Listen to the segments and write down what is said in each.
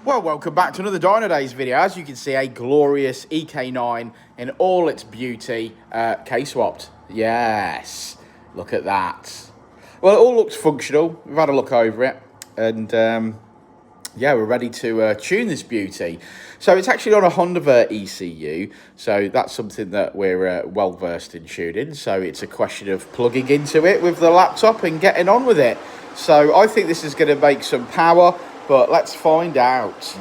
Well, welcome back to another Dynodaze video. As you can see, a glorious EK9 in all its beauty, K-swapped. Yes, look at that. Well, it all looks functional. We've had a look over it, and yeah, we're ready to tune this beauty. So it's actually on a Honda ECU, so that's something that we're well versed in tuning. So it's a question of plugging into it with the laptop and getting on with it. So I think this is going to make some power, but let's find out.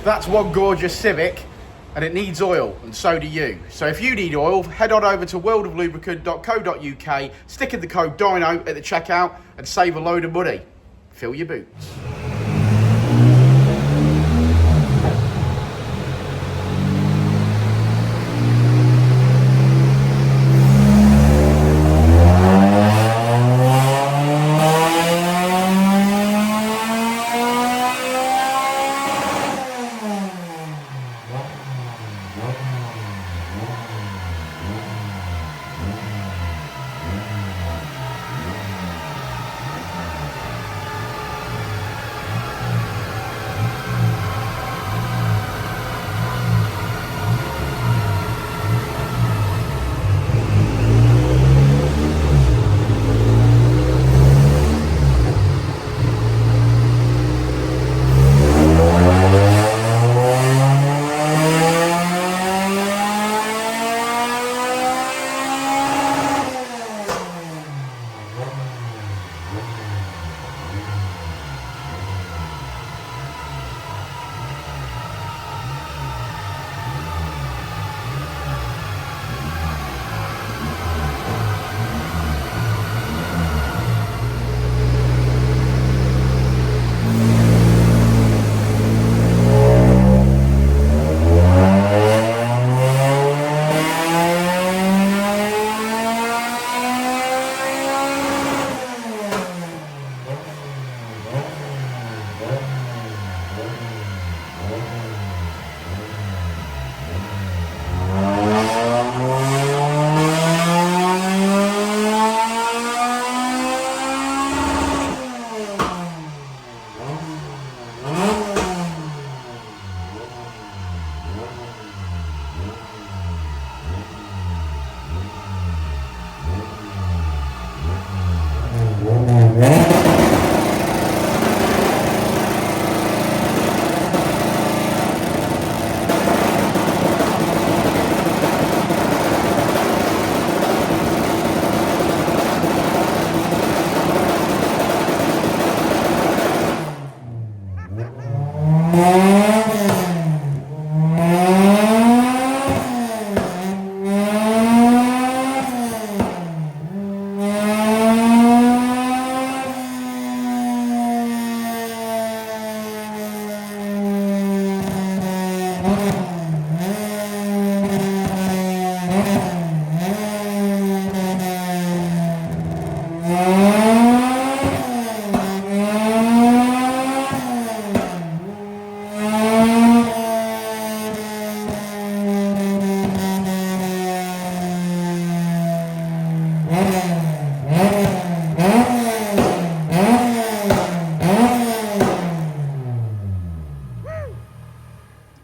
That's one gorgeous Civic, and it needs oil, and so do you. So if you need oil, head on over to worldoflubricant.co.uk, stick in the code DYNO at the checkout, and save a load of money. Fill your boots.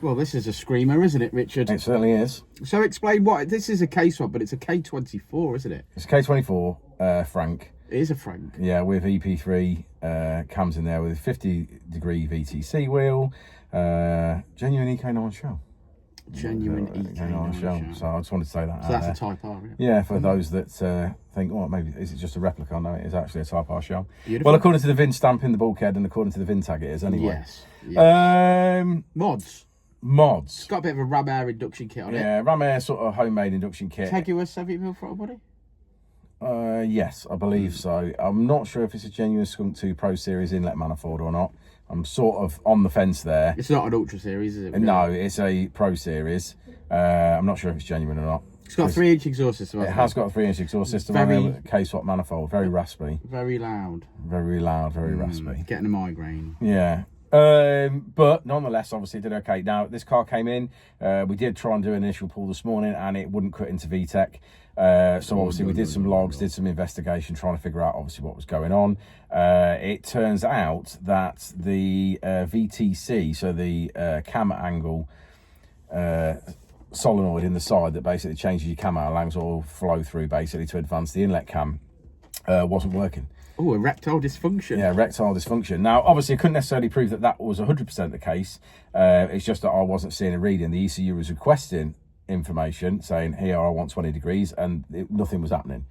Well, this is a screamer, isn't it, Richard? It certainly is. So explain what this is. A K-swap, but it's a K24, isn't it? It's a K24 Frank. It is a Frank. Yeah, with EP3 cams in there with a 50-degree VTC wheel. Genuine Ek9 shell. Genuine Ek9 shell. So I just wanted to say that. So that's a Type R, yeah? Yeah, for those that think, oh, maybe is it just a replica? No, it is actually a Type R shell. Beautiful. Well, according to the VIN stamp in the bulkhead and according to the VIN tag, it is anyway. Yes. Mods. Mods. It's got a bit of a ram air induction kit on it. Yeah, ram air sort of homemade induction kit. Contiguous 70mm throttle body? Yes, I believe so. I'm not sure if it's a genuine Skunk 2 Pro Series inlet manifold or not. I'm sort of on the fence there. It's not an Ultra Series, is it? Really? No, it's a Pro Series. I'm not sure if it's genuine or not. It's got a 3-inch exhaust system. It has got a 3-inch exhaust system on there with a K-swap manifold. Very raspy. Very loud. Very loud, very raspy. Getting a migraine. Yeah. But nonetheless, obviously it did okay. Now, this car came in. We did try and do an initial pull this morning and it wouldn't cut into VTEC. So obviously we did some logs, did some investigation, trying to figure out obviously what was going on. It turns out that the VTC, so the cam angle solenoid in the side that basically changes your cam out, allows all flow through basically to advance the inlet cam, wasn't working. Oh, erectile dysfunction. Yeah, erectile dysfunction. Now, obviously, I couldn't necessarily prove that that was 100% the case. It's just that I wasn't seeing a reading. The ECU was requesting information, saying, here, I want 20 degrees, and nothing was happening.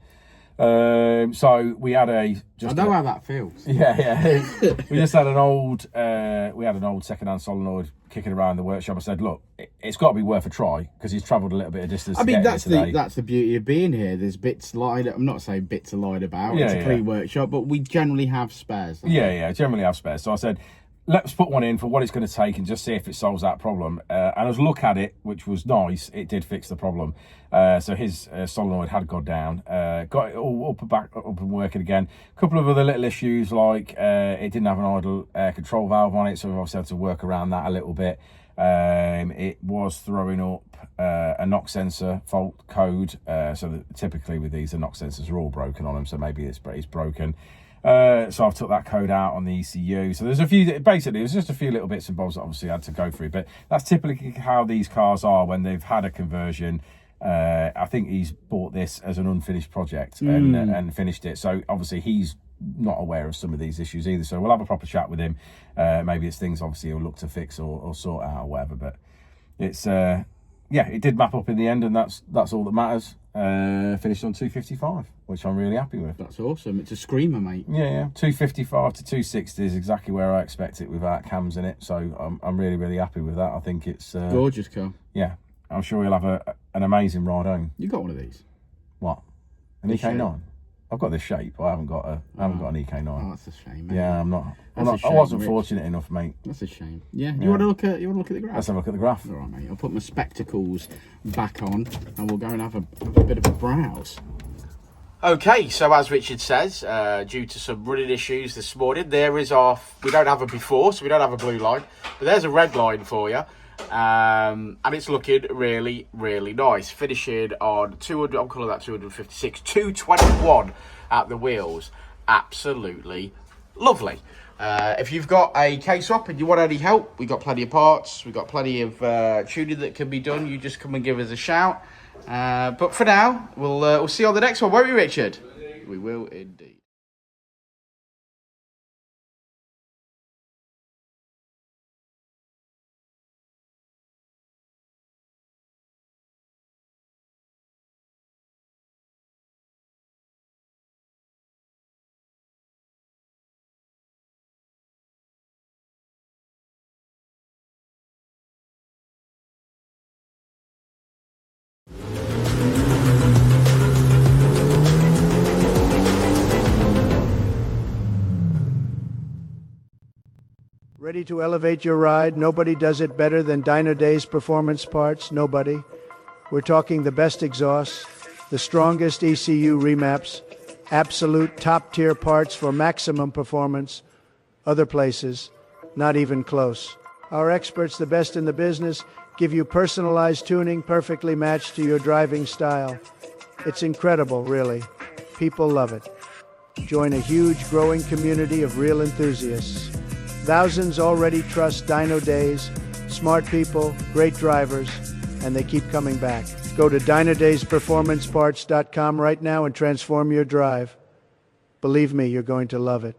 So we had a... I know how that feels. Yeah. We just had an old... we had an old second-hand solenoid kicking around the workshop. I said, look, it's got to be worth a try, because he's travelled a little bit of distance to get that's here today. that's the beauty of being here. There's bits lied... I'm not saying bits are lied about. It's a clean workshop, but we generally have spares. Yeah, generally have spares. So I said, let's put one in for what it's going to take and just see if it solves that problem. And as a look at it, which was nice, it did fix the problem. So his solenoid had gone down, got it all back up and working again. A couple of other little issues, like it didn't have an idle air control valve on it, so we obviously had to work around that a little bit. It was throwing up a knock sensor fault code, so that typically with these, the knock sensors are all broken on them, so maybe it's broken. So I've took that code out on the ECU. So there's a few, basically, there's just a few little bits and bobs that obviously I had to go through. But that's typically how these cars are when they've had a conversion. I think he's bought this as an unfinished project and finished it. So obviously he's not aware of some of these issues either. So we'll have a proper chat with him. Maybe it's things obviously he'll look to fix or sort out or whatever. But it's, yeah, it did map up in the end, and that's all that matters. Finished on 255, which I'm really happy with. That's awesome. It's a screamer, mate. Yeah. 255 to 260 is exactly where I expect it without cams in it. So I'm really, really happy with that. I think it's gorgeous car. Yeah, I'm sure we'll have an amazing ride home. You got one of these? What? An Ek9? I've got this shape. I haven't got an Ek9. Oh, that's a shame, mate. Yeah, I wasn't fortunate enough, mate. That's a shame. Yeah. You want to look at the graph? Let's have a look at the graph. All right, mate. I'll put my spectacles back on, and we'll go and have a bit of a browse. Okay, so as Richard says, due to some running issues this morning, there is we don't have a before, so we don't have a blue line, but there's a red line for you. And it's looking really, really nice. Finishing on 200, I'm calling that 256, 221 at the wheels. Absolutely lovely. If you've got a K-swap and you want any help, we've got plenty of parts. We've got plenty of tuning that can be done. You just come and give us a shout. But for now, we'll see you on the next one, won't we, Richard? We will indeed. Ready to elevate your ride? Nobody does it better than Dynodaze performance parts. Nobody. We're talking the best exhausts, the strongest ECU remaps, absolute top-tier parts for maximum performance. Other places, not even close. Our experts, the best in the business, give you personalized tuning perfectly matched to your driving style. It's incredible, really. People love it. Join a huge, growing community of real enthusiasts. Thousands already trust Dynodaze, Smart people, great drivers, and they keep coming back. Go to dynodazeperformanceparts.com right now and transform your drive. Believe me, you're going to love it.